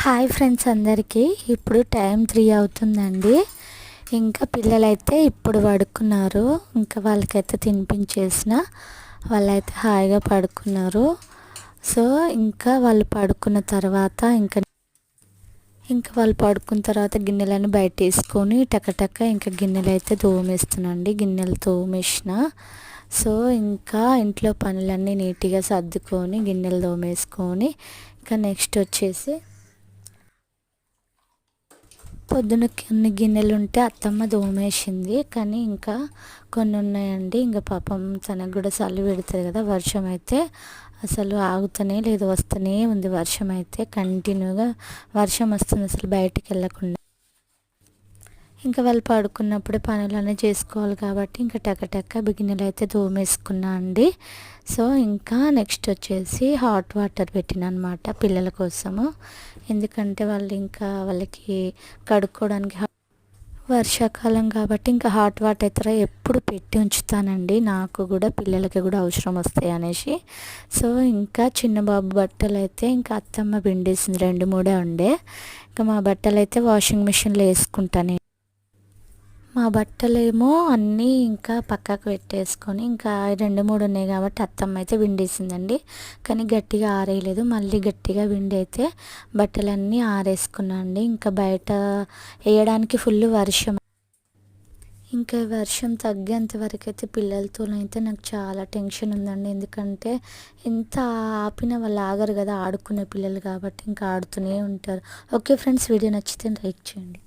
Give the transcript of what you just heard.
Hi friends అందరికీ. ఇప్పుడు time 3 అవుతుందండి. ఇంకా పిల్లలైతే ఇప్పుడు పడుకున్నారు. ఇంకా వాళ్ళకైతే తినిపించేసిన వాళ్ళైతే హాయిగా పడుకున్నారు. సో ఇంకా వాళ్ళు పడుకున్న తర్వాత ఇంకా వాళ్ళు పడుకున్న తర్వాత గిన్నెలను బయట వేసుకొని టకటక ఇంకా గిన్నెలు అయితే తోమేస్తున్నాండి. గిన్నెలు తోమేసిన. సో ఇంకా ఇంట్లో పనులన్నీ నీట్గా సర్దుకొని గిన్నెలు తోమేసుకొని ఇంకా నెక్స్ట్ వచ్చేసి పొద్దున కొన్ని గిన్నెలు ఉంటే అత్తమ్మ దోమేసింది, కానీ ఇంకా కొన్ని ఉన్నాయండి. ఇంకా పాపం తనకు కూడా చలి పెడుతుంది కదా. వర్షం అయితే అసలు ఆగుతూనే లేదు, వస్తూనే ఉంది. వర్షం అయితే కంటిన్యూగా వర్షం వస్తుంది, అసలు బయటికి వెళ్ళకుండా. ఇంకా వాళ్ళు పడుకున్నప్పుడే పనులన్నీ చేసుకోవాలి కాబట్టి ఇంకా టకటక గిన్నెలు అయితే తోమేసుకున్నా అండి. సో ఇంకా నెక్స్ట్ వచ్చేసి హాట్ వాటర్ పెట్టిన అనమాట పిల్లల కోసము. ఎందుకంటే వాళ్ళు ఇంకా వాళ్ళకి కడుక్కోవడానికి వర్షాకాలం కాబట్టి ఇంకా హాట్ వాటర్ అయితే ఎప్పుడు పెట్టి ఉంచుతానండి. నాకు కూడా పిల్లలకి కూడా అవసరం వస్తాయి అనేసి. సో ఇంకా చిన్న బాబు బట్టలు అయితే ఇంకా అత్తమ్మ పిండేసింది, 2-3 ఉండే. ఇంకా మా బట్టలు అయితే వాషింగ్ మిషన్లో వేసుకుంటాను. మా బట్టలేమో అన్నీ ఇంకా పక్కకు పెట్టేసుకొని ఇంకా 2-3 ఉన్నాయి కాబట్టి అత్తమ్మ అయితే విండేసిందండి. కానీ గట్టిగా ఆరేయలేదు, మళ్ళీ గట్టిగా విండి అయితే బట్టలన్నీ ఆరేసుకున్నా అండి. ఇంకా బయట వేయడానికి ఫుల్ వర్షం. ఇంకా వర్షం తగ్గేంత వరకు అయితే పిల్లలతోనైతే నాకు చాలా టెన్షన్ ఉందండి. ఎందుకంటే ఎంత ఆపినా వాళ్ళు ఆగరు కదా, ఆడుకునే పిల్లలు కాబట్టి ఇంకా ఆడుతూనే ఉంటారు. ఓకే ఫ్రెండ్స్, వీడియో నచ్చితే లైక్ చేయండి.